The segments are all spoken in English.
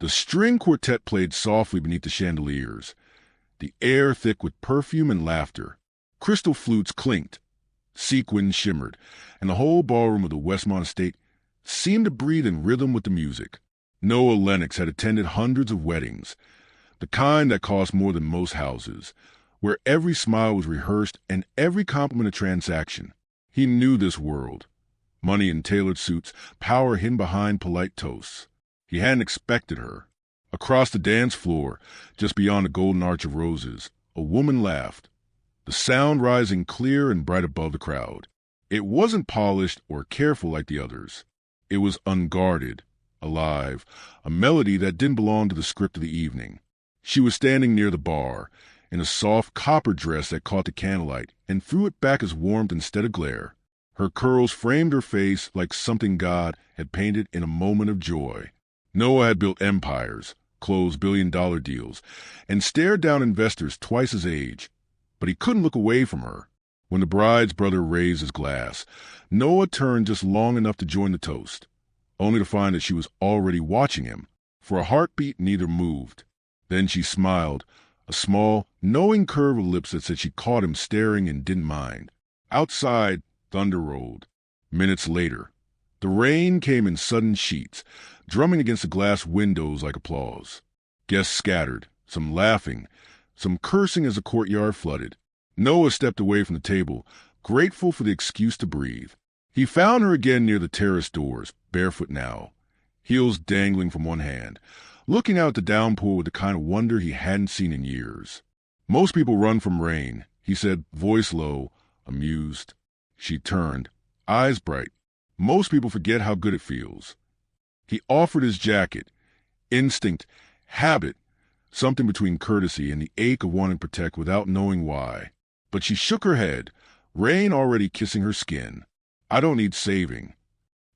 The string quartet played softly beneath the chandeliers, the air thick with perfume and laughter. Crystal flutes clinked, sequins shimmered, and the whole ballroom of the Westmont estate seemed to breathe in rhythm with the music. Noah Lennox had attended hundreds of weddings, the kind that cost more than most houses, where every smile was rehearsed and every compliment a transaction. He knew this world. Money in tailored suits, power hidden behind polite toasts. He hadn't expected her. Across the dance floor, just beyond the golden arch of roses, a woman laughed, the sound rising clear and bright above the crowd. It wasn't polished or careful like the others. It was unguarded, alive, a melody that didn't belong to the script of the evening. She was standing near the bar, in a soft copper dress that caught the candlelight and threw it back as warmth instead of glare. Her curls framed her face like something God had painted in a moment of joy. Noah had built empires, closed billion-dollar deals, and stared down investors twice his age, but he couldn't look away from her. When the bride's brother raised his glass, Noah turned just long enough to join the toast, only to find that she was already watching him. For a heartbeat, neither moved. Then she smiled, a small, knowing curve of lips that said she caught him staring and didn't mind. Outside, thunder rolled. Minutes later, the rain came in sudden sheets, drumming against the glass windows like applause. Guests scattered, some laughing, some cursing as the courtyard flooded. Noah stepped away from the table, grateful for the excuse to breathe. He found her again near the terrace doors, barefoot now, heels dangling from one hand, looking out at the downpour with the kind of wonder he hadn't seen in years. "Most people run from rain," he said, voice low, amused. She turned, eyes bright. "Most people forget how good it feels." He offered his jacket. Instinct, habit, something between courtesy and the ache of wanting to protect without knowing why. But she shook her head, rain already kissing her skin. "I don't need saving."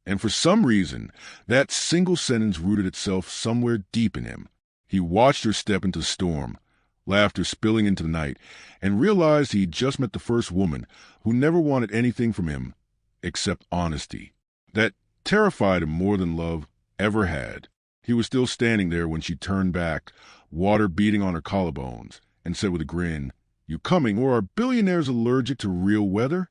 And for some reason, that single sentence rooted itself somewhere deep in him. He watched her step into the storm, laughter spilling into the night, and realized he'd just met the first woman who never wanted anything from him except honesty. That terrified him more than love ever had. He was still standing there when she turned back, water beating on her collarbones, and said with a grin, "You coming, or are billionaires allergic to real weather?"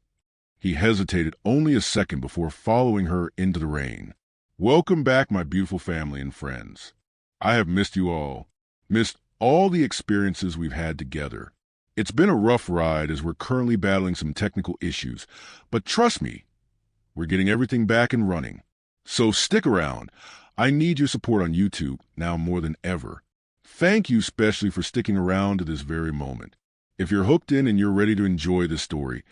He hesitated only a second before following her into the rain. "Welcome back, my beautiful family and friends. I have missed you all, missed all the experiences we've had together. It's been a rough ride as we're currently battling some technical issues, but trust me, we're getting everything back and running. So stick around. I need your support on YouTube now more than ever. Thank you especially for sticking around to this very moment. If you're hooked in and you're ready to enjoy this story,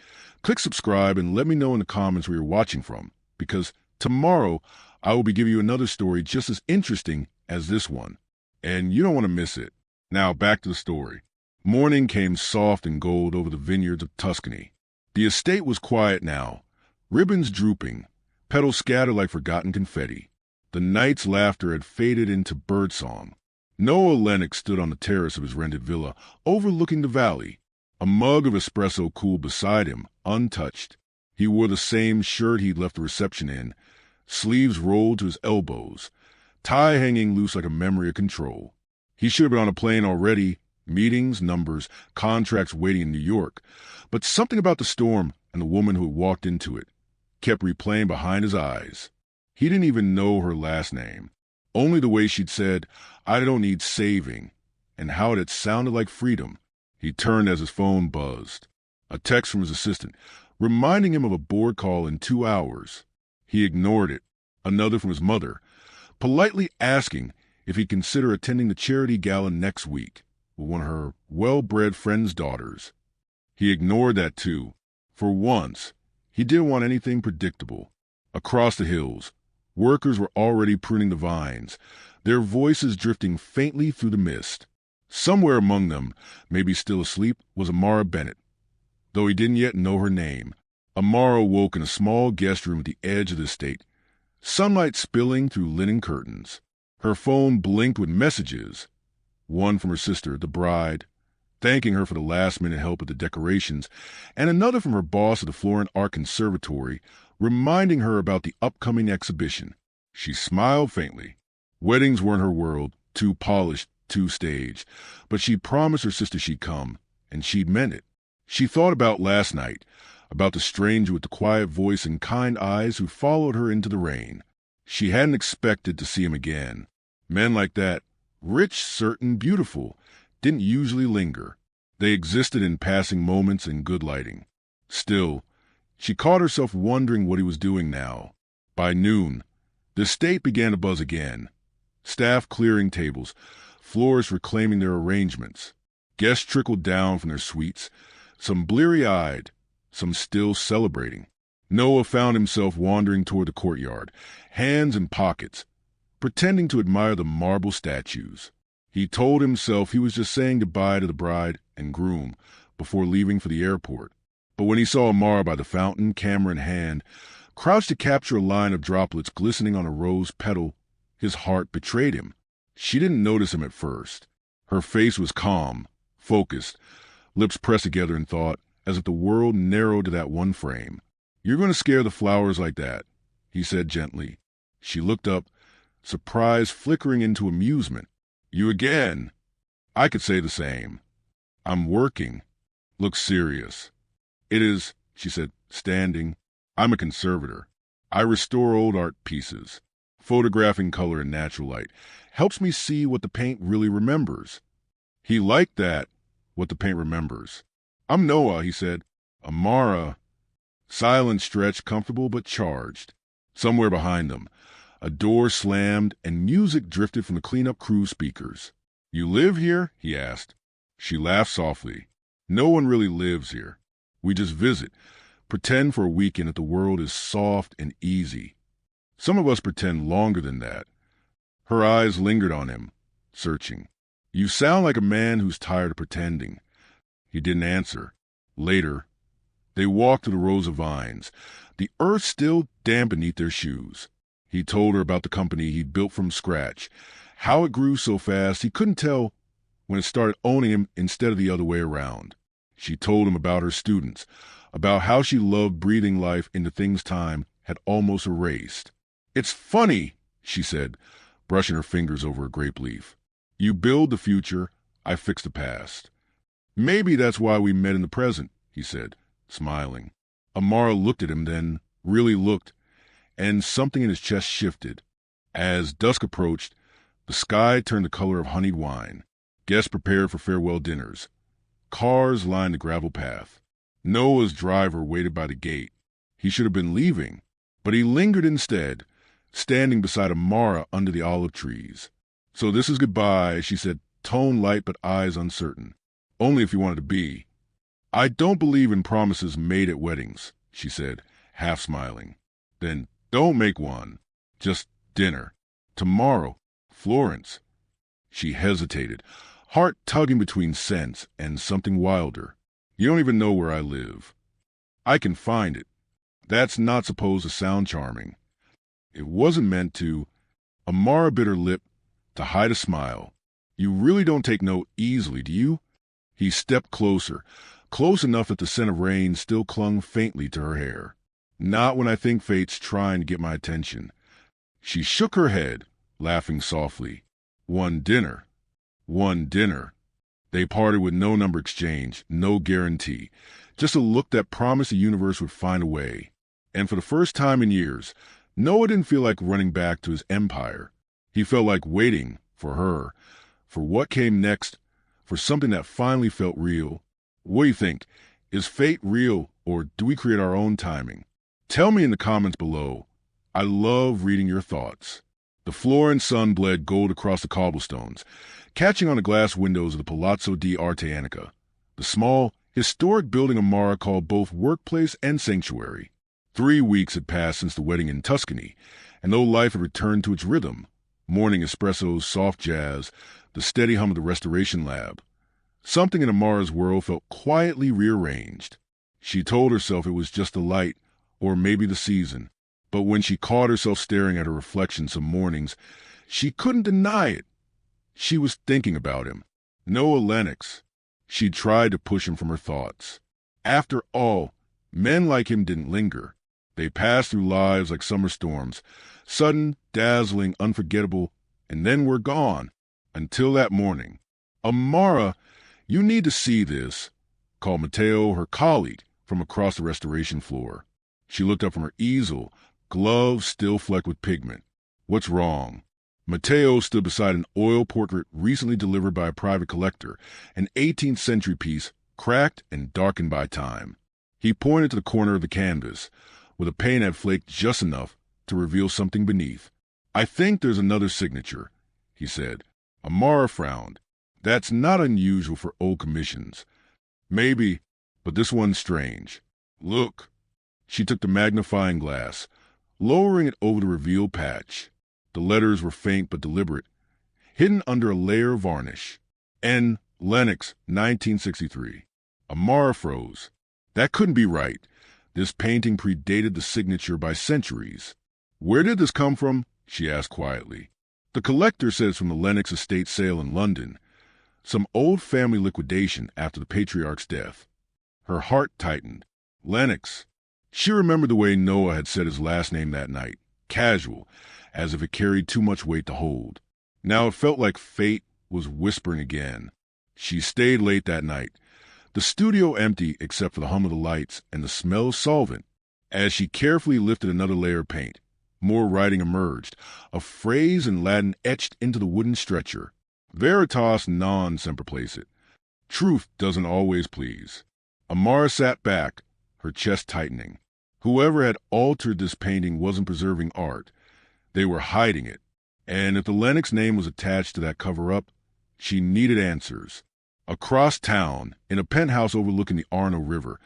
click subscribe and let me know in the comments where you're watching from, because tomorrow I will be giving you another story just as interesting as this one, and you don't want to miss it. Now back to the story. Morning came soft and gold over the vineyards of Tuscany. The estate was quiet now, ribbons drooping, petals scattered like forgotten confetti. The night's laughter had faded into birdsong. Noah Lennox stood on the terrace of his rented villa, overlooking the valley. A mug of espresso cooled beside him, untouched. He wore the same shirt he'd left the reception in, sleeves rolled to his elbows, tie hanging loose like a memory of control. He should have been on a plane already, meetings, numbers, contracts waiting in New York, but something about the storm and the woman who had walked into it kept replaying behind his eyes. He didn't even know her last name, only the way she'd said, "I don't need saving," and how it had sounded like freedom. He turned as his phone buzzed. A text from his assistant, reminding him of a board call in 2 hours. He ignored it. Another from his mother, politely asking if he'd consider attending the charity gala next week with one of her well-bred friend's daughters. He ignored that too. For once, he didn't want anything predictable. Across the hills, workers were already pruning the vines, their voices drifting faintly through the mist. Somewhere among them, maybe still asleep, was Amara Bennett, though he didn't yet know her name. Amara woke in a small guest room at the edge of the estate, sunlight spilling through linen curtains. Her phone blinked with messages, one from her sister, the bride, thanking her for the last-minute help with the decorations, and another from her boss at the Florent Art Conservatory, reminding her about the upcoming exhibition. She smiled faintly. Weddings weren't her world, too polished, too staged. But she'd promised her sister she'd come, and she'd meant it. She thought about last night, about the stranger with the quiet voice and kind eyes who followed her into the rain. She hadn't expected to see him again. Men like that, rich, certain, beautiful, didn't usually linger. They existed in passing moments and good lighting. Still, she caught herself wondering what he was doing now. By noon, the estate began to buzz again. Staff clearing tables, florists reclaiming their arrangements. Guests trickled down from their suites, some bleary-eyed, some still celebrating. Noah found himself wandering toward the courtyard, hands in pockets, pretending to admire the marble statues. He told himself he was just saying goodbye to the bride and groom before leaving for the airport. But when he saw Amara by the fountain, camera in hand, crouched to capture a line of droplets glistening on a rose petal, his heart betrayed him. She didn't notice him at first. Her face was calm, focused, lips pressed together in thought, as if the world narrowed to that one frame. "You're going to scare the flowers like that," he said gently. She looked up, surprise flickering into amusement. "You again?" "I could say the same." "I'm working." "Look serious." "It is," she said, standing. "I'm a conservator. I restore old art pieces. Photographing color in natural light helps me see what the paint really remembers." He liked that, what the paint remembers. "I'm Noah," he said. "Amara." Silence stretched, comfortable but charged. Somewhere behind them, a door slammed and music drifted from the cleanup crew speakers. "You live here?" he asked. She laughed softly. "No one really lives here. We just visit, pretend for a weekend that the world is soft and easy. Some of us pretend longer than that." Her eyes lingered on him, searching. "You sound like a man who's tired of pretending." He didn't answer. Later, they walked to the rows of vines, the earth still damp beneath their shoes. He told her about the company he'd built from scratch, how it grew so fast he couldn't tell when it started owning him instead of the other way around. She told him about her students, about how she loved breathing life into things time had almost erased. "It's funny," she said, brushing her fingers over a grape leaf. "You build the future, I fix the past." "Maybe that's why we met in the present," he said, smiling. Amara looked at him then, really looked, and something in his chest shifted. As dusk approached, the sky turned the color of honeyed wine. Guests prepared for farewell dinners. Cars lined the gravel path. Noah's driver waited by the gate. He should have been leaving, but he lingered instead, standing beside Amara under the olive trees. "So this is goodbye," she said, tone light but eyes uncertain. "Only if you wanted to be." "I don't believe in promises made at weddings," she said, half smiling. "Then don't make one. Just dinner. Tomorrow, Florence." She hesitated, heart tugging between sense and something wilder. "You don't even know where I live." "I can find it." That's not supposed to sound charming. It wasn't meant to. Amara bit her lip to hide a smile. "You really don't take no easily, do you?" He stepped closer, close enough that the scent of rain still clung faintly to her hair. "Not when I think fate's trying to get my attention." She shook her head, laughing softly. One dinner. They parted with no number exchange, no guarantee, just a look that promised the universe would find a way. And for the first time in years, Noah didn't feel like running back to his empire. He felt like waiting for her, for what came next, for something that finally felt real. What do you think? Is fate real, or do we create our own timing? Tell me in the comments below. I love reading your thoughts. The floor and sun bled gold across the cobblestones, catching on the glass windows of the Palazzo di Arte Annica, the small, historic building Amara called both workplace and sanctuary. 3 weeks had passed since the wedding in Tuscany, and though life had returned to its rhythm, morning espressos, soft jazz, the steady hum of the restoration lab, something in Amara's world felt quietly rearranged. She told herself it was just the light, or maybe the season, but when she caught herself staring at her reflection some mornings, she couldn't deny it. She was thinking about him. Noah Lennox. She tried to push him from her thoughts. After all, men like him didn't linger. They passed through lives like summer storms, sudden, dazzling, unforgettable, and then were gone. Until that morning. Amara, you need to see this, called Mateo, her colleague, from across the restoration floor. She looked up from her easel, gloves still flecked with pigment. What's wrong? Mateo stood beside an oil portrait recently delivered by a private collector, an 18th century piece cracked and darkened by time. He pointed to the corner of the canvas, where the paint had flaked just enough to reveal something beneath. I think there's another signature, he said. Amara frowned. That's not unusual for old commissions. Maybe, but this one's strange. Look. She took the magnifying glass, lowering it over the revealed patch. The letters were faint but deliberate, hidden under a layer of varnish. N. Lenox, 1963. Amara froze. That couldn't be right. This painting predated the signature by centuries. Where did this come from? She asked quietly. The collector said it's from the Lenox estate sale in London. Some old family liquidation after the patriarch's death. Her heart tightened. Lenox. She remembered the way Noah had said his last name that night. Casual, as if it carried too much weight to hold. Now it felt like fate was whispering again. She stayed late that night, the studio empty except for the hum of the lights and the smell of solvent. As she carefully lifted another layer of paint, more writing emerged, a phrase in Latin etched into the wooden stretcher. Veritas non semper placet. Truth doesn't always please. Amara sat back, her chest tightening. Whoever had altered this painting wasn't preserving art. They were hiding it. And if the Lenox name was attached to that cover-up, she needed answers. Across town, in a penthouse overlooking the Arno River,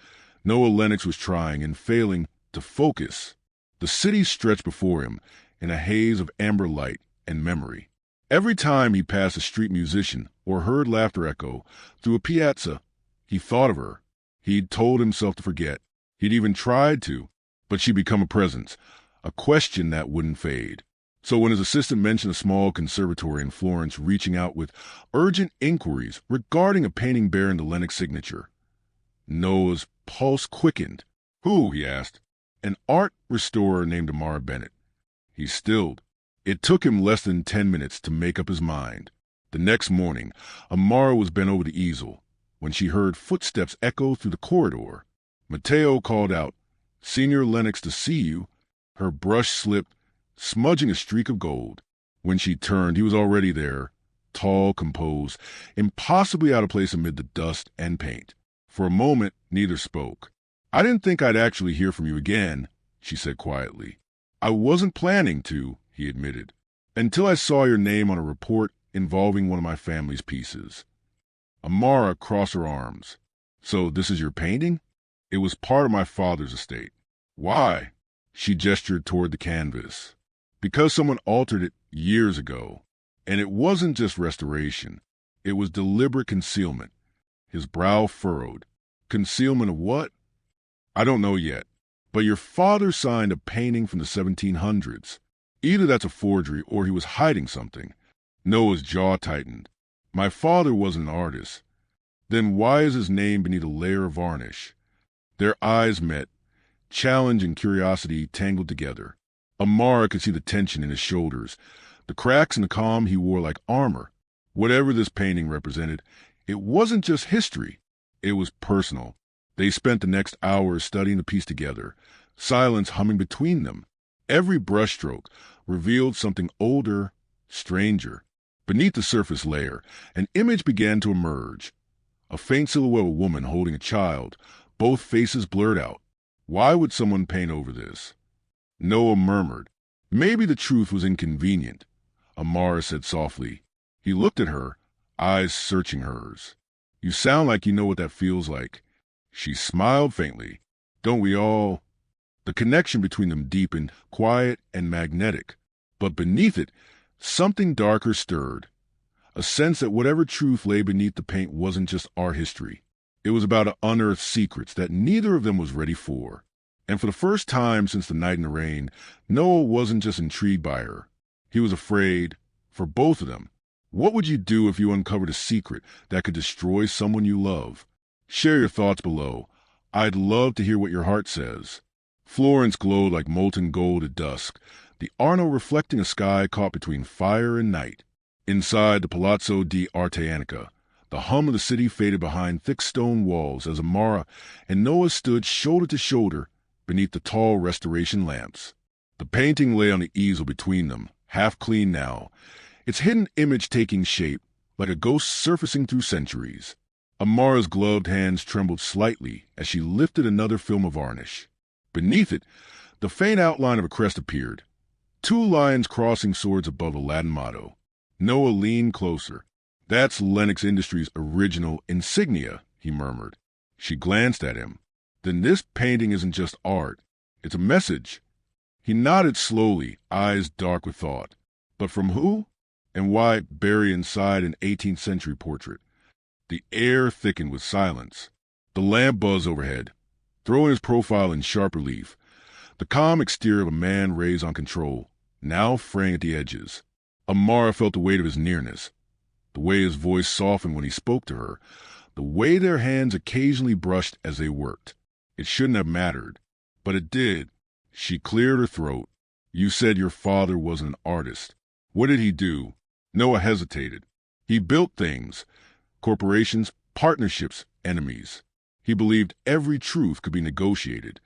Noah Lenox was trying and failing to focus. The city stretched before him in a haze of amber light and memory. Every time he passed a street musician or heard laughter echo through a piazza, he thought of her. He'd told himself to forget. He'd even tried to, but she'd become a presence, a question that wouldn't fade. So when his assistant mentioned a small conservatory in Florence reaching out with urgent inquiries regarding a painting bearing the Lenox signature, Noah's pulse quickened. Who? He asked. An art restorer named Amara Bennett. He stilled. It took him less than 10 minutes to make up his mind. The next morning, Amara was bent over the easel when she heard footsteps echo through the corridor. Mateo called out, "Senior Lenox to see you." Her brush slipped, smudging a streak of gold. When she turned, he was already there, tall, composed, impossibly out of place amid the dust and paint. For a moment, neither spoke. "I didn't think I'd actually hear from you again," she said quietly. "I wasn't planning to," he admitted, "until I saw your name on a report involving one of my family's pieces." Amara crossed her arms. "So this is your painting?" "It was part of my father's estate." "Why?" She gestured toward the canvas. "Because someone altered it years ago. And it wasn't just restoration. It was deliberate concealment." His brow furrowed. "Concealment of what?" "I don't know yet. But your father signed a painting from the 1700s. Either that's a forgery or he was hiding something." Noah's jaw tightened. "My father wasn't an artist. Then why is his name beneath a layer of varnish?" Their eyes met, challenge and curiosity tangled together. Amara could see the tension in his shoulders, the cracks in the calm he wore like armor. Whatever this painting represented, it wasn't just history. It was personal. They spent the next hours studying the piece together, silence humming between them. Every brushstroke revealed something older, stranger. Beneath the surface layer, an image began to emerge. A faint silhouette of a woman holding a child, both faces blurred out. Why would someone paint over this? Noah murmured. Maybe the truth was inconvenient. Amara said softly. He looked at her, eyes searching hers. "You sound like you know what that feels like." She smiled faintly. "Don't we all?" The connection between them deepened, quiet and magnetic. But beneath it, something darker stirred. A sense that whatever truth lay beneath the paint wasn't just art history. It was about to unearth secrets that neither of them was ready for. And for the first time since the night in the rain, Noah wasn't just intrigued by her. He was afraid, for both of them. What would you do if you uncovered a secret that could destroy someone you love? Share your thoughts below. I'd love to hear what your heart says. Florence glowed like molten gold at dusk, the Arno reflecting a sky caught between fire and night. Inside the Palazzo di Arteanica, the hum of the city faded behind thick stone walls as Amara and Noah stood shoulder to shoulder beneath the tall restoration lamps. The painting lay on the easel between them, half clean now, its hidden image taking shape like a ghost surfacing through centuries. Amara's gloved hands trembled slightly as she lifted another film of varnish. Beneath it, the faint outline of a crest appeared, 2 lions crossing swords above a Latin motto. Noah leaned closer. "That's Lennox Industries' original insignia," he murmured. She glanced at him. "Then this painting isn't just art. It's a message." He nodded slowly, eyes dark with thought. But from who? And why bury inside an 18th century portrait? The air thickened with silence. The lamp buzzed overhead, throwing his profile in sharp relief. The calm exterior of a man raised on control, now fraying at the edges. Amara felt the weight of his nearness, the way his voice softened when he spoke to her, the way their hands occasionally brushed as they worked. It shouldn't have mattered, but it did. She cleared her throat. "You said your father wasn't an artist. What did he do?" Noah hesitated. "He built things. Corporations, partnerships, enemies. He believed every truth could be negotiated.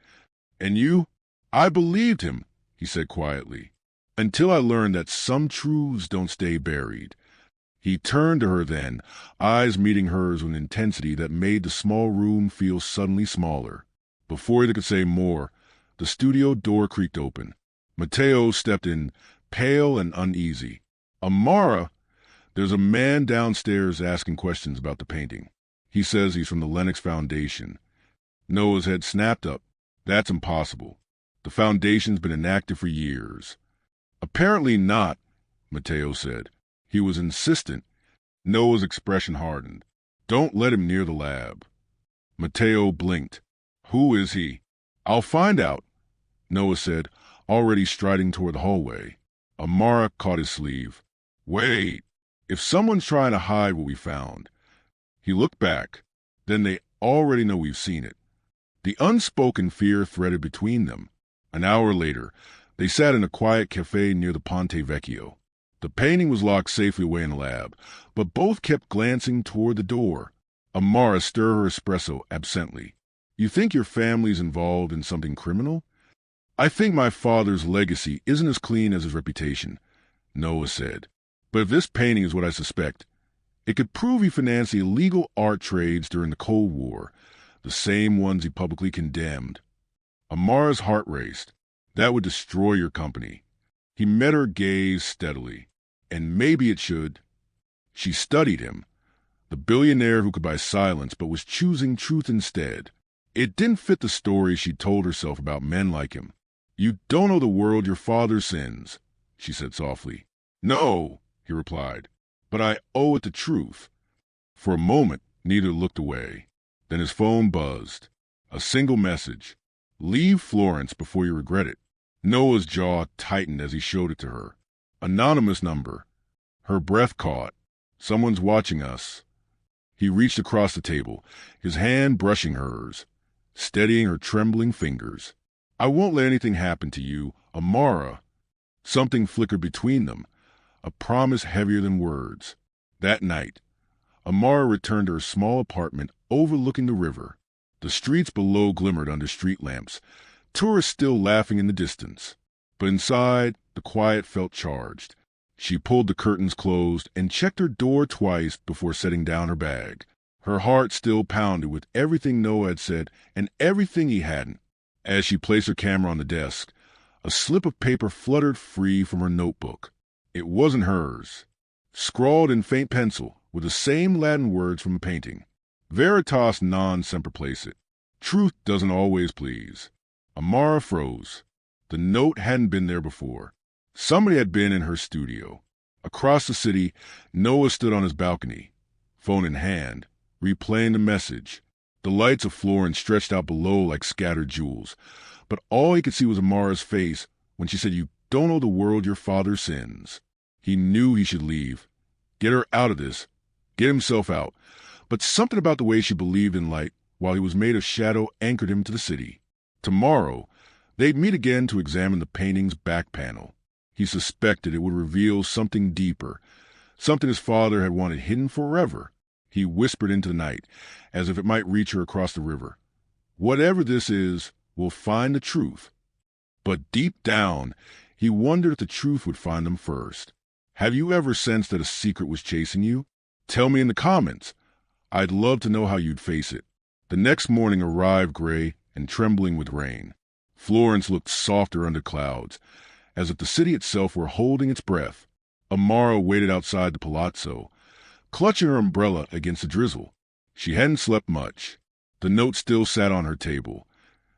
And you?" "I believed him," he said quietly, "until I learned that some truths don't stay buried." He turned to her then, eyes meeting hers with an intensity that made the small room feel suddenly smaller. Before he could say more, the studio door creaked open. Matteo stepped in, pale and uneasy. "Amara, there's a man downstairs asking questions about the painting. He says he's from the Lennox Foundation." Noah's head snapped up. "That's impossible. The foundation's been inactive for years." "Apparently not," Matteo said. He was insistent. Noah's expression hardened. "Don't let him near the lab." Matteo blinked. "Who is he?" "I'll find out," Noah said, already striding toward the hallway. Amara caught his sleeve. "Wait. If someone's trying to hide what we found." He looked back. "Then they already know we've seen it." The unspoken fear threaded between them. An hour later, they sat in a quiet cafe near the Ponte Vecchio. The painting was locked safely away in the lab, but both kept glancing toward the door. Amara stirred her espresso absently. "You think your family's involved in something criminal?" "I think my father's legacy isn't as clean as his reputation," Noah said. "But if this painting is what I suspect, it could prove he financed illegal art trades during the Cold War, the same ones he publicly condemned." Amara's heart raced. "That would destroy your company." He met her gaze steadily. "And maybe it should." She studied him, the billionaire who could buy silence but was choosing truth instead. It didn't fit the story she'd told herself about men like him. "You don't owe the world your father's sins," she said softly. "No," he replied, "but I owe it the truth." For a moment, neither looked away. Then his phone buzzed. A single message. "Leave Florence before you regret it." Noah's jaw tightened as he showed it to her. Anonymous number. Her breath caught. "Someone's watching us." He reached across the table, his hand brushing hers, steadying her trembling fingers. "I won't let anything happen to you, Amara." Something flickered between them, a promise heavier than words. That night, Amara returned to her small apartment overlooking the river. The streets below glimmered under street lamps, tourists still laughing in the distance. But inside, the quiet felt charged. She pulled the curtains closed and checked her door twice before setting down her bag. Her heart still pounded with everything Noah had said and everything he hadn't. As she placed her camera on the desk, a slip of paper fluttered free from her notebook. It wasn't hers. Scrawled in faint pencil were the same Latin words from a painting. "Veritas non semper placet." Truth doesn't always please. Amara froze. The note hadn't been there before. Somebody had been in her studio. Across the city, Noah stood on his balcony, phone in hand, replaying the message. The lights of Florence stretched out below like scattered jewels, but all he could see was Amara's face when she said, "You don't owe the world your father's sins." He knew he should leave. Get her out of this. Get himself out. But something about the way she believed in light while he was made of shadow anchored him to the city. Tomorrow, they'd meet again to examine the painting's back panel. He suspected it would reveal something deeper, something his father had wanted hidden forever. He whispered into the night, as if it might reach her across the river. Whatever this is, we'll find the truth. But deep down, he wondered if the truth would find them first. Have you ever sensed that a secret was chasing you? Tell me in the comments. I'd love to know how you'd face it. The next morning arrived gray and trembling with rain. Florence looked softer under clouds, as if the city itself were holding its breath. Amara waited outside the palazzo, clutching her umbrella against the drizzle. She hadn't slept much. The note still sat on her table.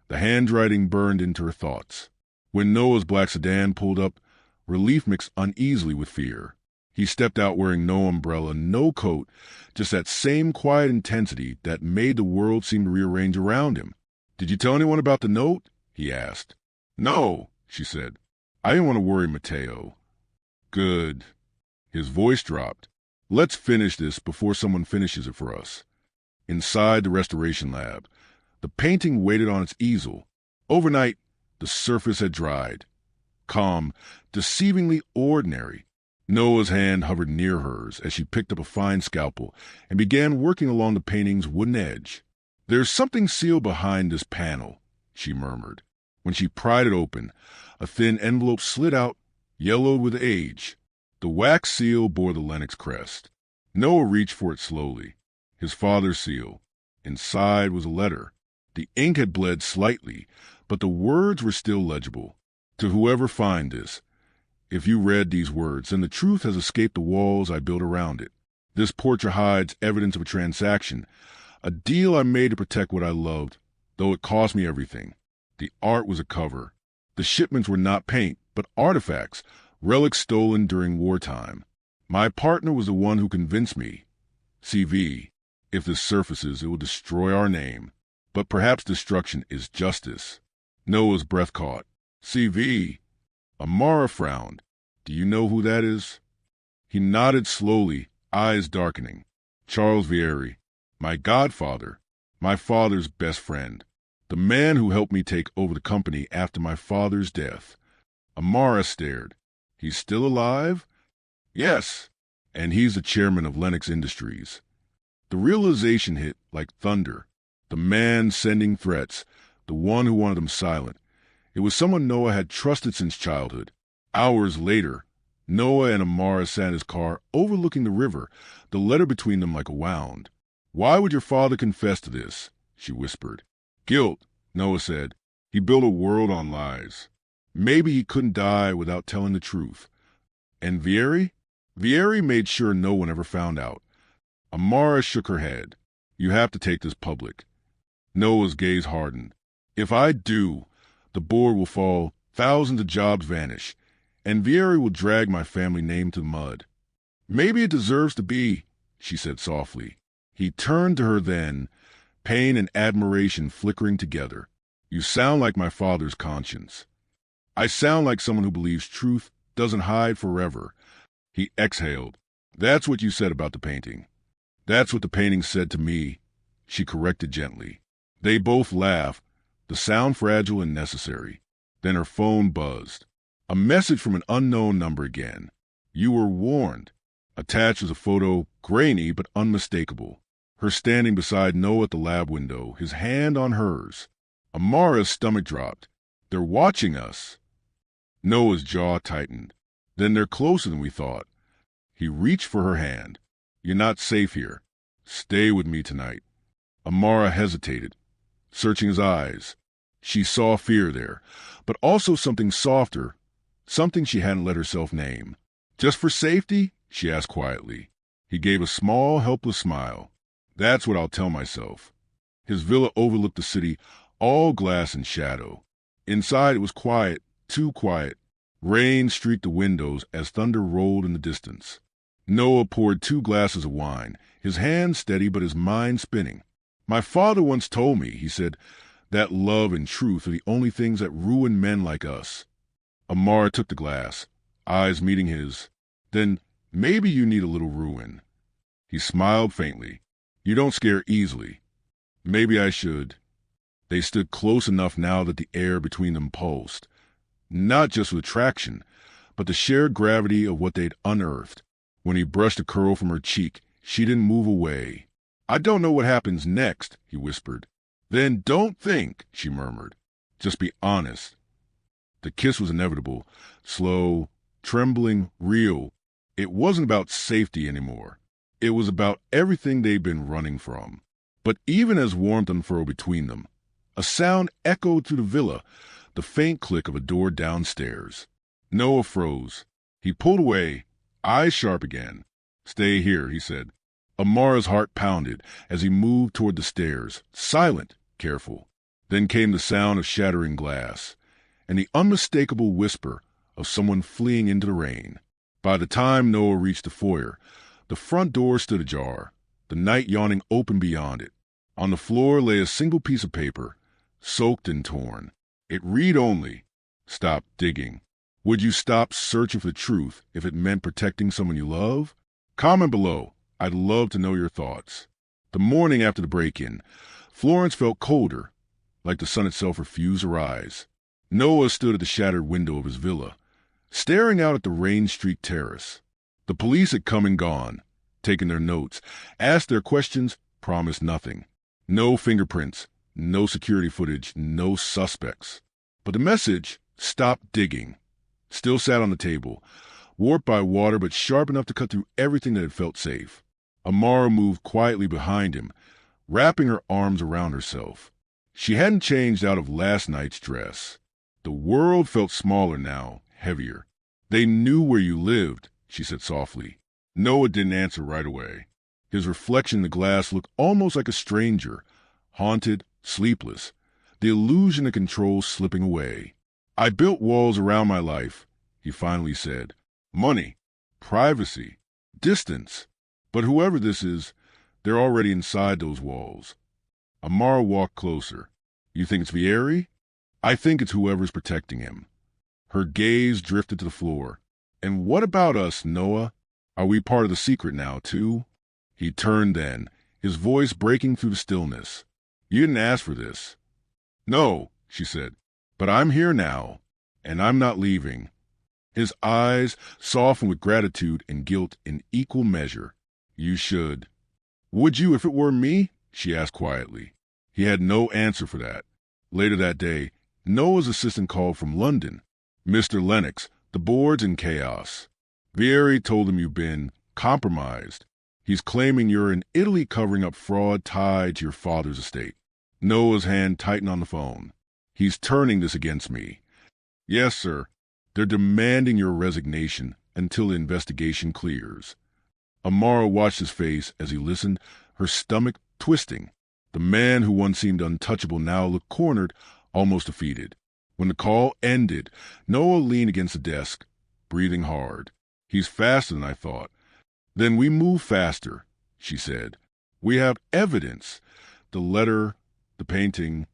The handwriting burned into her thoughts. When Noah's black sedan pulled up, relief mixed uneasily with fear. He stepped out wearing no umbrella, no coat, just that same quiet intensity that made the world seem to rearrange around him. "Did you tell anyone about the note?" he asked. "No," she said. "I didn't want to worry Matteo." "Good." His voice dropped. "Let's finish this before someone finishes it for us." Inside the restoration lab, the painting waited on its easel. Overnight, the surface had dried. Calm, deceivingly ordinary. Noah's hand hovered near hers as she picked up a fine scalpel and began working along the painting's wooden edge. "There's something sealed behind this panel," she murmured. When she pried it open, a thin envelope slid out, yellowed with age. The wax seal bore the Lennox crest. Noah reached for it slowly. His father's seal. Inside was a letter. The ink had bled slightly, but the words were still legible. "To whoever find this, if you read these words, then the truth has escaped the walls I built around it. This portrait hides evidence of a transaction, a deal I made to protect what I loved, though it cost me everything. The art was a cover. The shipments were not paint, but artifacts, relics stolen during wartime. My partner was the one who convinced me. CV, if this surfaces, it will destroy our name. But perhaps destruction is justice." Noah's breath caught. "CV." Amara frowned. "Do you know who that is?" He nodded slowly, eyes darkening. "Charles Vieri, my godfather, my father's best friend, the man who helped me take over the company after my father's death." Amara stared. "He's still alive?" "Yes, and he's the chairman of Lennox Industries." The realization hit like thunder. The man sending threats, the one who wanted them silent. It was someone Noah had trusted since childhood. Hours later, Noah and Amara sat in his car overlooking the river, the letter between them like a wound. "Why would your father confess to this?" she whispered. "Guilt," Noah said. "He built a world on lies. Maybe he couldn't die without telling the truth." "And Vieri?" "Vieri made sure no one ever found out." Amara shook her head. "You have to take this public." Noah's gaze hardened. "If I do, the board will fall, thousands of jobs vanish, and Vieri will drag my family name to the mud." "Maybe it deserves to be," she said softly. He turned to her then, pain and admiration flickering together. "You sound like my father's conscience." "I sound like someone who believes truth doesn't hide forever." He exhaled. "That's what you said about the painting." "That's what the painting said to me," she corrected gently. They both laughed, the sound fragile and necessary. Then her phone buzzed. A message from an unknown number again. "You were warned." Attached was a photo, grainy but unmistakable. Her standing beside Noah at the lab window, his hand on hers. Amara's stomach dropped. "They're watching us." Noah's jaw tightened. "Then they're closer than we thought." He reached for her hand. "You're not safe here. Stay with me tonight." Amara hesitated, searching his eyes. She saw fear there, but also something softer, something she hadn't let herself name. "Just for safety?" she asked quietly. He gave a small, helpless smile. "That's what I'll tell myself." His villa overlooked the city, all glass and shadow. Inside it was quiet, too quiet. Rain streaked the windows as thunder rolled in the distance. Noah poured 2 glasses of wine, his hand steady but his mind spinning. "My father once told me," he said, "that love and truth are the only things that ruin men like us." Amara took the glass, eyes meeting his. "Then maybe you need a little ruin." He smiled faintly. "You don't scare easily." "Maybe I should." They stood close enough now that the air between them pulsed. Not just with attraction, but the shared gravity of what they'd unearthed. When he brushed a curl from her cheek, she didn't move away. "I don't know what happens next," he whispered. "Then don't think," she murmured. "Just be honest." The kiss was inevitable, slow, trembling, real. It wasn't about safety anymore. It was about everything they'd been running from. But even as warmth unfurled between them, a sound echoed through the villa, the faint click of a door downstairs. Noah froze. He pulled away, eyes sharp again. "Stay here," he said. Amara's heart pounded as he moved toward the stairs, silent, careful. Then came the sound of shattering glass, and the unmistakable whisper of someone fleeing into the rain. By the time Noah reached the foyer, the front door stood ajar, the night yawning open beyond it. On the floor lay a single piece of paper, soaked and torn. It read only, "Stop digging. Would you stop searching for the truth if it meant protecting someone you love?" Comment below. I'd love to know your thoughts. The morning after the break-in, Florence felt colder, like the sun itself refused to rise. Noah stood at the shattered window of his villa, staring out at the rain-streaked terrace. The police had come and gone, taken their notes, asked their questions, promised nothing. No fingerprints, no security footage, no suspects. But the message, "Stop digging," still sat on the table, warped by water but sharp enough to cut through everything that had felt safe. Amara moved quietly behind him, wrapping her arms around herself. She hadn't changed out of last night's dress. The world felt smaller now, heavier. "They knew where you lived," she said softly. Noah didn't answer right away. His reflection in the glass looked almost like a stranger, haunted, sleepless, the illusion of control slipping away. "I built walls around my life," he finally said. "Money, privacy, distance. But whoever this is, they're already inside those walls." Amara walked closer. "You think it's Vieri?" "I think it's whoever's protecting him." Her gaze drifted to the floor. "And what about us, Noah? Are we part of the secret now, too?" He turned then, his voice breaking through the stillness. "You didn't ask for this." "No," she said, "but I'm here now, and I'm not leaving." His eyes softened with gratitude and guilt in equal measure. "You should." "Would you if it were me?" she asked quietly. He had no answer for that. Later that day, Noah's assistant called from London. "Mr. Lennox, the board's in chaos. Vieri told him you've been compromised. He's claiming you're in Italy covering up fraud tied to your father's estate." Noah's hand tightened on the phone. "He's turning this against me." "Yes, sir. They're demanding your resignation until the investigation clears." Amara watched his face as he listened, her stomach twisting. The man who once seemed untouchable now looked cornered, almost defeated. When the call ended, Noah leaned against the desk, breathing hard. "He's faster than I thought." "Then we move faster," she said. "We have evidence. The letter, the painting."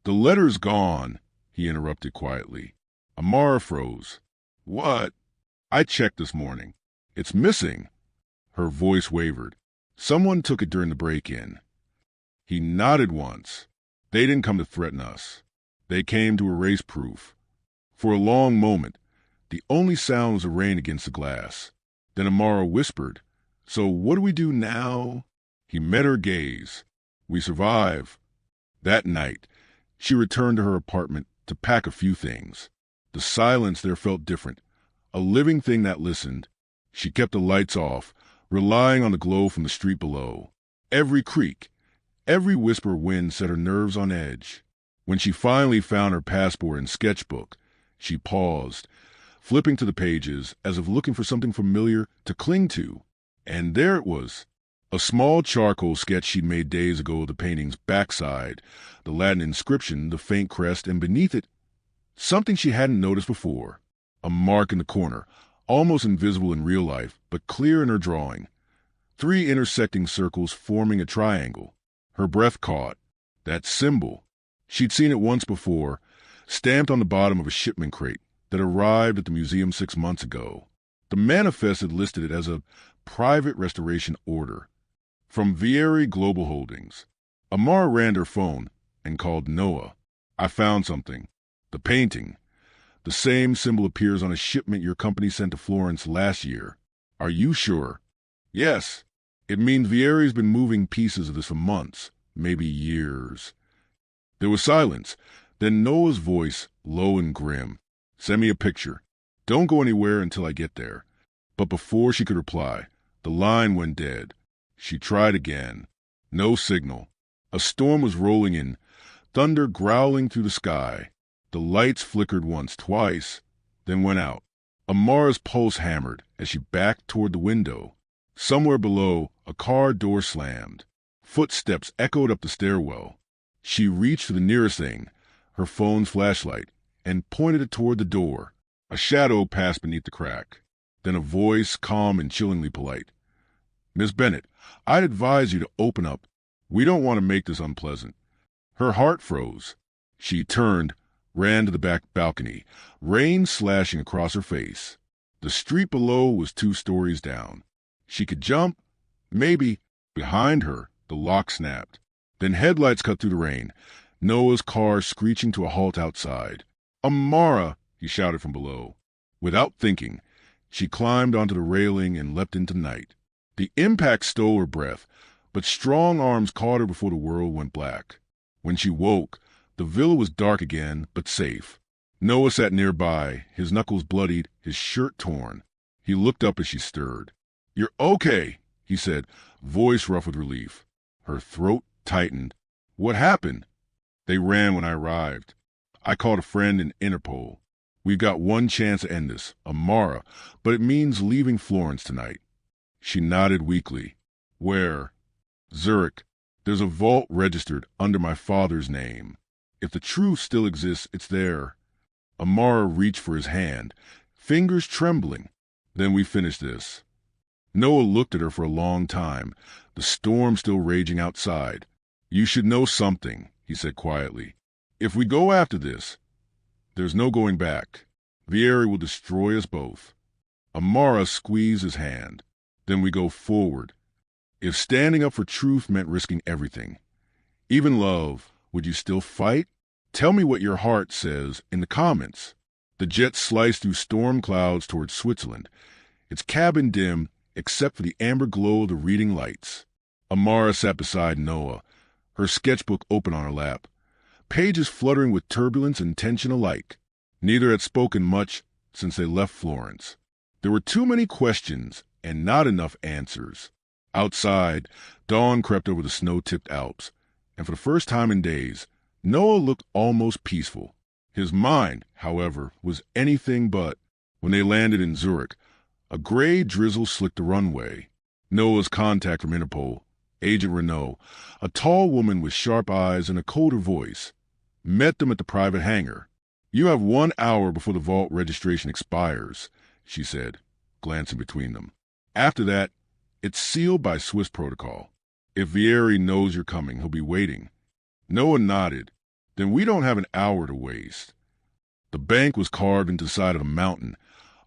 "The letter's gone," he interrupted quietly. Amara froze. "What?" "I checked this morning. It's missing." Her voice wavered. "Someone took it during the break-in." He nodded once. "They didn't come to threaten us. They came to erase proof." For a long moment, the only sound was the rain against the glass. Then Amara whispered, "So what do we do now?" He met her gaze. "We survive." That night, she returned to her apartment to pack a few things. The silence there felt different, a living thing that listened. She kept the lights off, relying on the glow from the street below. Every creak, every whisper of wind set her nerves on edge. When she finally found her passport and sketchbook, she paused, flipping to the pages as if looking for something familiar to cling to. And there it was, a small charcoal sketch she'd made days ago of the painting's backside, the Latin inscription, the faint crest, and beneath it, something she hadn't noticed before. A mark in the corner, almost invisible in real life, but clear in her drawing. 3 intersecting circles forming a triangle. Her breath caught. That symbol. She'd seen it once before, stamped on the bottom of a shipment crate that arrived at the museum 6 months ago. The manifest had listed it as a private restoration order from Vieri Global Holdings. Amara ran her phone and called Noah. "I found something. The painting. The same symbol appears on a shipment your company sent to Florence last year." Are you sure? Yes. It means Vieri's been moving pieces of this for months, maybe years. There was silence. Then Noah's voice, low and grim. Send me a picture. Don't go anywhere until I get there. But before she could reply, the line went dead. She tried again. No signal. A storm was rolling in, thunder growling through the sky. The lights flickered once, twice, then went out. Amara's pulse hammered as she backed toward the window. Somewhere below, a car door slammed. Footsteps echoed up the stairwell. She reached for the nearest thing, her phone's flashlight, and pointed it toward the door. A shadow passed beneath the crack. Then a voice, calm and chillingly polite. Miss Bennett, I'd advise you to open up. We don't want to make this unpleasant. Her heart froze. She turned, ran to the back balcony, rain slashing across her face. The street below was 2 stories down. She could jump. Maybe. Behind her, the lock snapped. Then headlights cut through the rain, Noah's car screeching to a halt outside. Amara, he shouted from below. Without thinking, she climbed onto the railing and leapt into night. The impact stole her breath, but strong arms caught her before the world went black. When she woke, the villa was dark again, but safe. Noah sat nearby, his knuckles bloodied, his shirt torn. He looked up as she stirred. You're okay, he said, voice rough with relief. Her throat tightened. What happened? They ran when I arrived. I called a friend in Interpol. We've got one chance to end this, Amara, but it means leaving Florence tonight. She nodded weakly. Where? Zurich. There's a vault registered under my father's name. If the truth still exists, it's there. Amara reached for his hand, fingers trembling. Then we finish this. Noah looked at her for a long time, the storm still raging outside. You should know something, he said quietly. If we go after this, there's no going back. Vieri will destroy us both. Amara squeezed his hand. Then we go forward. If standing up for truth meant risking everything, even love, would you still fight? Tell me what your heart says in the comments. The jet sliced through storm clouds towards Switzerland, its cabin dim except for the amber glow of the reading lights. Amara sat beside Noah, her sketchbook open on her lap, pages fluttering with turbulence and tension alike. Neither had spoken much since they left Florence. There were too many questions and not enough answers. Outside, dawn crept over the snow-tipped Alps, and for the first time in days, Noah looked almost peaceful. His mind, however, was anything but. When they landed in Zurich, a gray drizzle slicked the runway. Noah's contact from Interpol, Agent Renault, a tall woman with sharp eyes and a colder voice, met them at the private hangar. You have 1 hour before the vault registration expires, she said, glancing between them. After that, it's sealed by Swiss protocol. If Vieri knows you're coming, he'll be waiting. Noah nodded. Then we don't have an hour to waste. The bank was carved into the side of a mountain,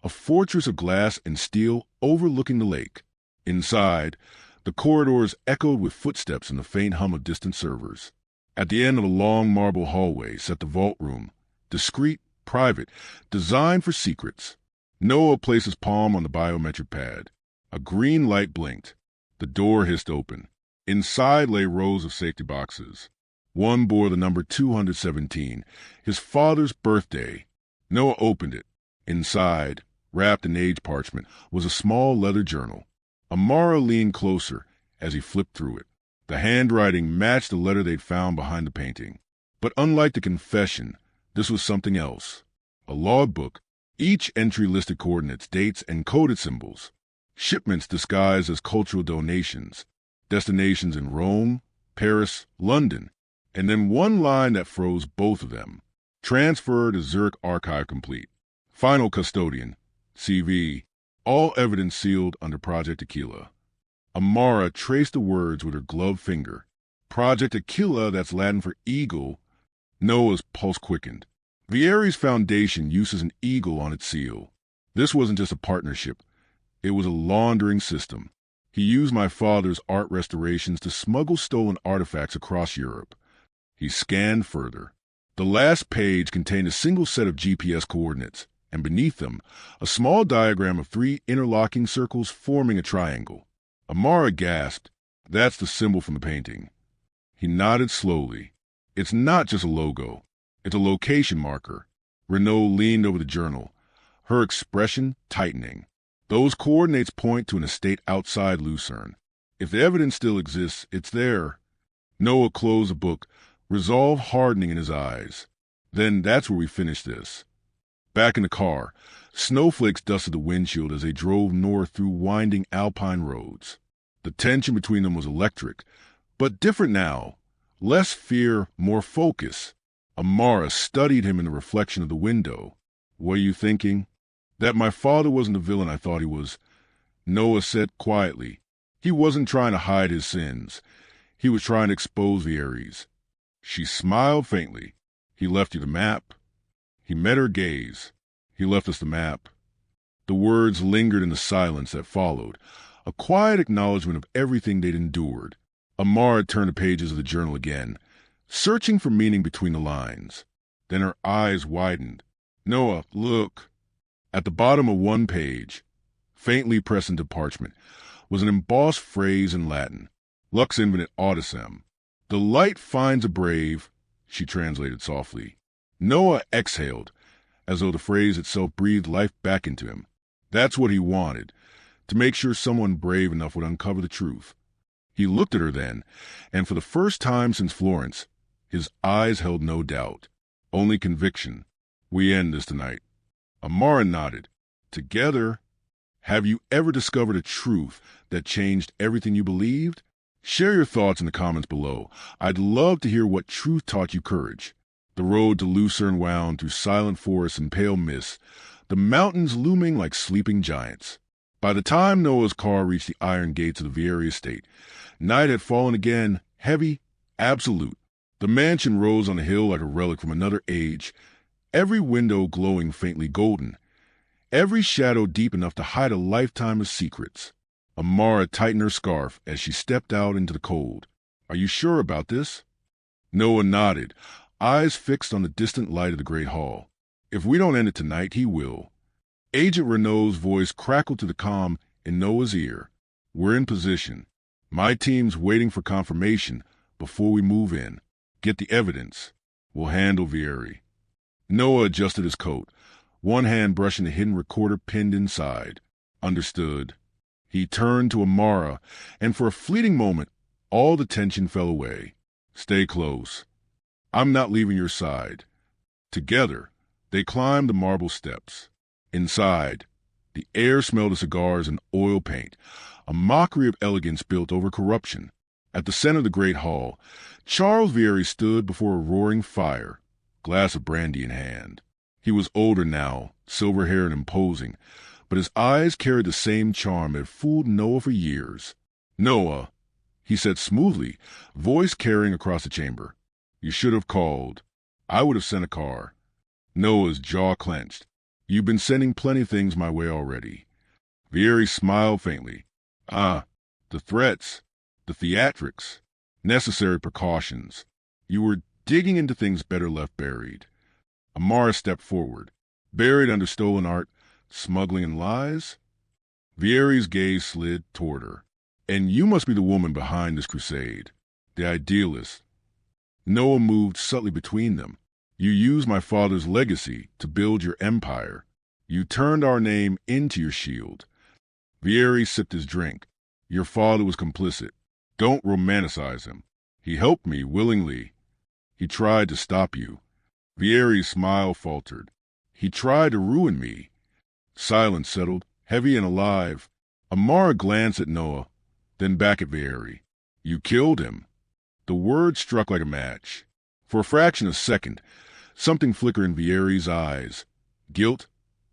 a fortress of glass and steel overlooking the lake. Inside, the corridors echoed with footsteps and the faint hum of distant servers. At the end of a long marble hallway sat the vault room, discreet, private, designed for secrets. Noah placed his palm on the biometric pad. A green light blinked. The door hissed open. Inside lay rows of safety boxes. One bore the number 217, his father's birthday. Noah opened it. Inside, wrapped in age parchment, was a small leather journal. Amara leaned closer as he flipped through it. The handwriting matched the letter they'd found behind the painting. But unlike the confession, this was something else. A logbook. Each entry listed coordinates, dates, and coded symbols. Shipments disguised as cultural donations. Destinations in Rome, Paris, London. And then one line that froze both of them. Transfer to Zurich archive complete. Final custodian, CV. All evidence sealed under Project Aquila. Amara traced the words with her gloved finger. Project Aquila, that's Latin for eagle. Noah's pulse quickened. Vieri's foundation uses an eagle on its seal. This wasn't just a partnership. It was a laundering system. He used my father's art restorations to smuggle stolen artifacts across Europe. He scanned further. The last page contained a single set of GPS coordinates, and beneath them, a small diagram of 3 interlocking circles forming a triangle. Amara gasped. That's the symbol from the painting. He nodded slowly. It's not just a logo. It's a location marker. Renault leaned over the journal, her expression tightening. Those coordinates point to an estate outside Lucerne. If the evidence still exists, it's there. Noah closed the book, resolve hardening in his eyes. Then that's where we finish this. Back in the car, snowflakes dusted the windshield as they drove north through winding alpine roads. The tension between them was electric, but different now. Less fear, more focus. Amara studied him in the reflection of the window. What are you thinking? That my father wasn't the villain I thought he was. Noah said quietly. He wasn't trying to hide his sins. He was trying to expose the Aries. She smiled faintly. He left you the map. He met her gaze. He left us the map. The words lingered in the silence that followed, a quiet acknowledgement of everything they'd endured. Amara turned the pages of the journal again, searching for meaning between the lines. Then her eyes widened. Noah, look. At the bottom of one page, faintly pressed into parchment, was an embossed phrase in Latin. Lux invenit audicem. The light finds a brave, she translated softly. Noah exhaled, as though the phrase itself breathed life back into him. That's what he wanted, to make sure someone brave enough would uncover the truth. He looked at her then, and for the first time since Florence, his eyes held no doubt, only conviction. We end this tonight. Amara nodded. Together, have you ever discovered a truth that changed everything you believed? Share your thoughts in the comments below. I'd love to hear what truth taught you courage. The road to Lucerne wound through silent forests and pale mists, the mountains looming like sleeping giants. By the time Noah's car reached the iron gates of the Vieri estate, night had fallen again, heavy, absolute. The mansion rose on a hill like a relic from another age, every window glowing faintly golden, every shadow deep enough to hide a lifetime of secrets. Amara tightened her scarf as she stepped out into the cold. Are you sure about this? Noah nodded, eyes fixed on the distant light of the great hall. If we don't end it tonight, he will. Agent Renault's voice crackled to the comm in Noah's ear. We're in position. My team's waiting for confirmation before we move in. Get the evidence. We'll handle Vieri. Noah adjusted his coat, one hand brushing the hidden recorder pinned inside. Understood. He turned to Amara, and for a fleeting moment, all the tension fell away. Stay close. I'm not leaving your side. Together, they climbed the marble steps. Inside, the air smelled of cigars and oil paint, a mockery of elegance built over corruption. At the center of the great hall, Charles Vieri stood before a roaring fire, glass of brandy in hand. He was older now, silver-haired and imposing, but his eyes carried the same charm that had fooled Noah for years. Noah, he said smoothly, voice carrying across the chamber. You should have called. I would have sent a car. Noah's jaw clenched. You've been sending plenty of things my way already. Vieri smiled faintly. The threats, the theatrics, necessary precautions. You were digging into things better left buried. Amara stepped forward. Buried under stolen art, smuggling and lies? Vieri's gaze slid toward her. And you must be the woman behind this crusade, the idealist. Noah moved subtly between them. You used my father's legacy to build your empire. You turned our name into your shield. Vieri sipped his drink. Your father was complicit. Don't romanticize him. He helped me willingly. He tried to stop you. Vieri's smile faltered. He tried to ruin me. Silence settled, heavy and alive. Amara glanced at Noah, then back at Vieri. You killed him. The word struck like a match. For a fraction of a second, something flickered in Vieri's eyes. Guilt,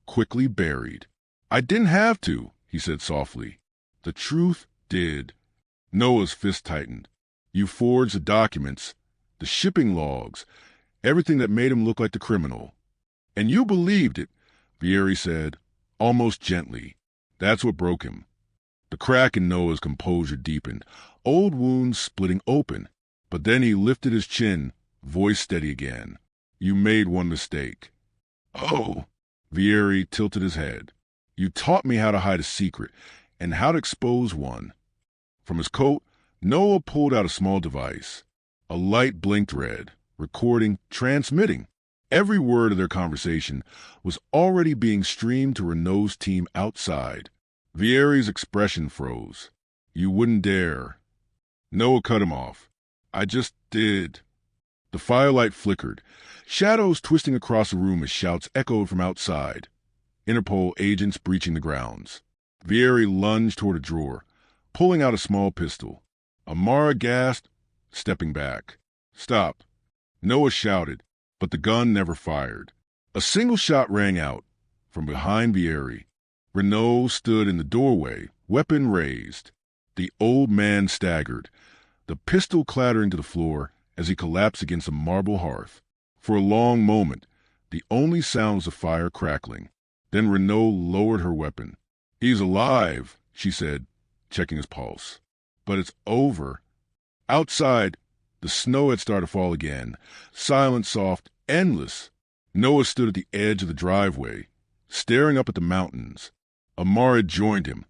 quickly buried. I didn't have to, he said softly. The truth did. Noah's fist tightened. You forged the documents, the shipping logs, everything that made him look like the criminal. And you believed it, Vieri said, almost gently. That's what broke him. The crack in Noah's composure deepened, old wounds splitting open. But then he lifted his chin, voice steady again. You made one mistake. Oh, Vieri tilted his head. You taught me how to hide a secret and how to expose one. From his coat, Noah pulled out a small device. A light blinked red, recording, transmitting. Every word of their conversation was already being streamed to Renault's team outside. Vieri's expression froze. You wouldn't dare. Noah cut him off. I just did. The firelight flickered, shadows twisting across the room as shouts echoed from outside. Interpol agents breaching the grounds. Vieri lunged toward a drawer, pulling out a small pistol. Amara gasped, stepping back. Stop. Noah shouted, but the gun never fired. A single shot rang out from behind Vieri. Renault stood in the doorway, weapon raised. The old man staggered, the pistol clattering to the floor as he collapsed against a marble hearth. For a long moment, the only sound was the fire crackling. Then Renault lowered her weapon. He's alive, she said, checking his pulse. But it's over. Outside, the snow had started to fall again, silent, soft, endless. Noah stood at the edge of the driveway, staring up at the mountains. Amara joined him,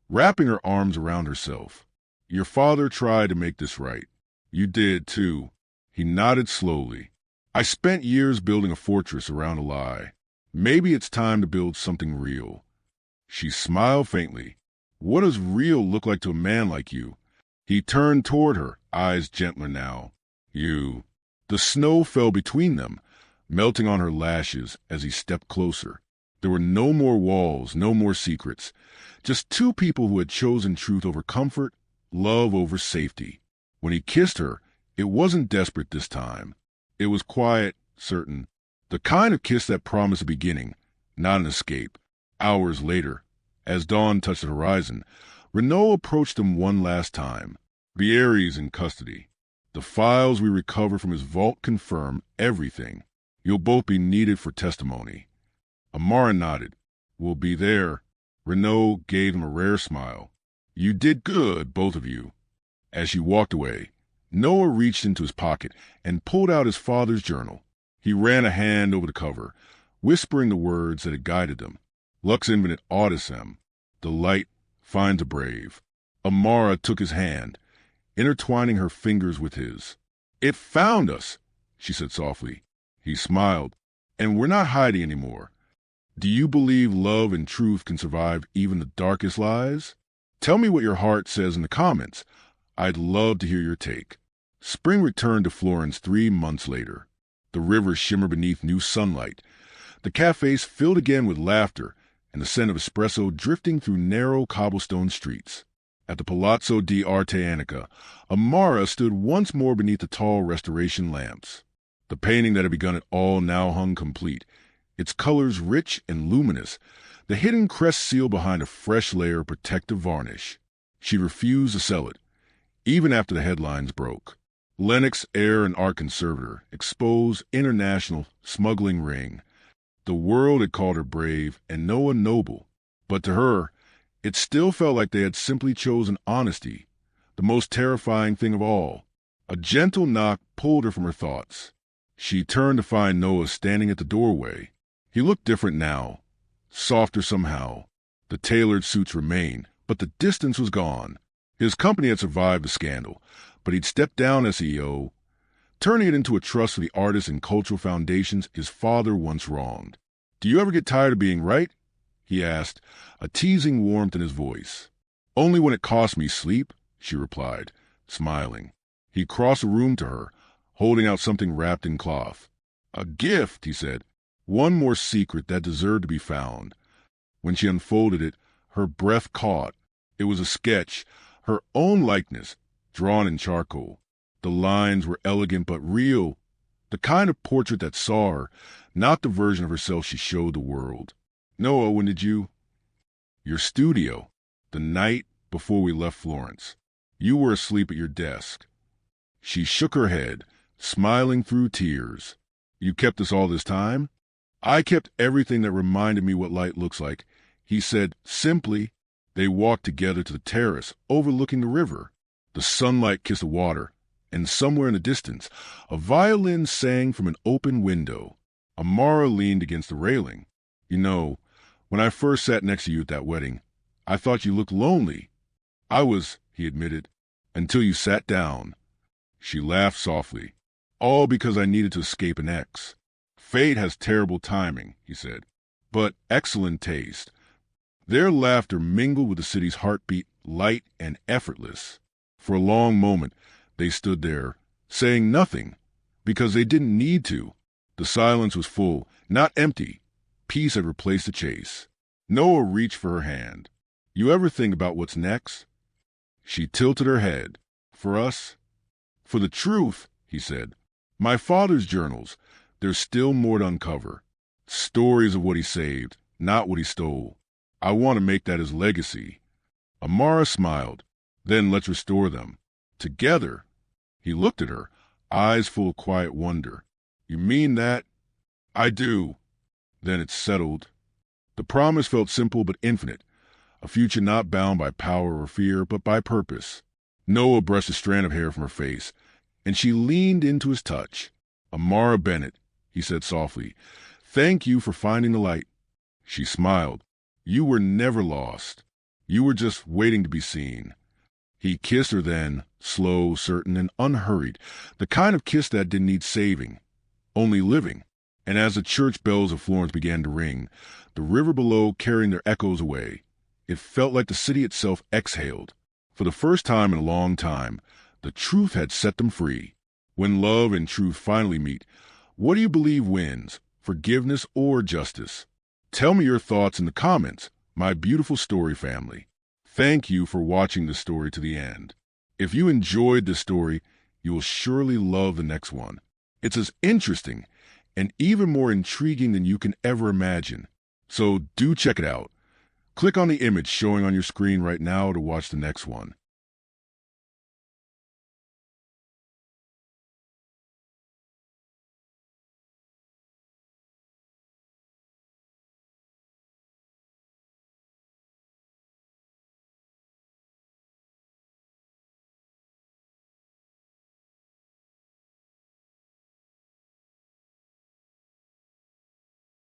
wrapping her arms around herself. Your father tried to make this right. You did, too. He nodded slowly. I spent years building a fortress around a lie. Maybe it's time to build something real. She smiled faintly. What does real look like to a man like you? He turned toward her, eyes gentler now. You. The snow fell between them, melting on her lashes as he stepped closer. There were no more walls, no more secrets. Just two people who had chosen truth over comfort, love over safety. When he kissed her, it wasn't desperate this time. It was quiet, certain. The kind of kiss that promised a beginning, not an escape. Hours later, as dawn touched the horizon, Renault approached him one last time. Vieri's in custody. The files we recovered from his vault confirm everything. You'll both be needed for testimony. Amara nodded. We'll be there. Renault gave him a rare smile. You did good, both of you. As she walked away, Noah reached into his pocket and pulled out his father's journal. He ran a hand over the cover, whispering the words that had guided them. Lux infinite audicem. The light finds a brave. Amara took his hand, intertwining her fingers with his. It found us, she said softly. He smiled. And we're not hiding anymore. Do you believe love and truth can survive even the darkest lies? Tell me what your heart says in the comments. I'd love to hear your take. Spring returned to Florence 3 months later. The river shimmered beneath new sunlight. The cafes filled again with laughter and the scent of espresso drifting through narrow cobblestone streets. At the Palazzo di Arte Annica, Amara stood once more beneath the tall restoration lamps. The painting that had begun it all now hung complete, its colors rich and luminous, the hidden crest sealed behind a fresh layer of protective varnish. She refused to sell it, even after the headlines broke. Lennox, heir and art conservator, exposed international smuggling ring. The world had called her brave and Noah noble, but to her, it still felt like they had simply chosen honesty, the most terrifying thing of all. A gentle knock pulled her from her thoughts. She turned to find Noah standing at the doorway. He looked different now, softer somehow. The tailored suits remained, but the distance was gone. His company had survived the scandal, but he'd stepped down as CEO, turning it into a trust for the artists and cultural foundations his father once wronged. Do you ever get tired of being right? He asked, a teasing warmth in his voice. Only when it cost me sleep, she replied, smiling. He crossed the room to her, holding out something wrapped in cloth. A gift, he said. One more secret that deserved to be found. When she unfolded it, her breath caught. It was a sketch, her own likeness, drawn in charcoal. The lines were elegant but real, the kind of portrait that saw her, not the version of herself she showed the world. Noah, when did you? Your studio, the night before we left Florence. You were asleep at your desk. She shook her head, smiling through tears. You kept us all this time? I kept everything that reminded me what light looks like, he said simply. They walked together to the terrace overlooking the river. The sunlight kissed the water, and somewhere in the distance, a violin sang from an open window. Amara leaned against the railing. You know, when I first sat next to you at that wedding, I thought you looked lonely. I was, he admitted, until you sat down. She laughed softly. All because I needed to escape an ex. Fate has terrible timing, he said, but excellent taste. Their laughter mingled with the city's heartbeat, light and effortless. For a long moment, they stood there, saying nothing, because they didn't need to. The silence was full, not empty. Peace had replaced the chase. Noah reached for her hand. You ever think about what's next? She tilted her head. For us? For the truth, he said. My father's journals. There's still more to uncover. Stories of what he saved, not what he stole. I want to make that his legacy. Amara smiled. Then let's restore them. Together. He looked at her, eyes full of quiet wonder. You mean that? I do. Then it's settled. The promise felt simple but infinite. A future not bound by power or fear, but by purpose. Noah brushed a strand of hair from her face, and she leaned into his touch. Amara Bennett, he said softly, thank you for finding the light. She smiled. You were never lost. You were just waiting to be seen. He kissed her then, slow, certain, and unhurried, the kind of kiss that didn't need saving, only living. And as the church bells of Florence began to ring, the river below carrying their echoes away, it felt like the city itself exhaled. For the first time in a long time, the truth had set them free. When love and truth finally meet, what do you believe wins, forgiveness or justice? Tell me your thoughts in the comments, my beautiful story family. Thank you for watching this story to the end. If you enjoyed this story, you will surely love the next one. It's as interesting and even more intriguing than you can ever imagine. So do check it out. Click on the image showing on your screen right now to watch the next one.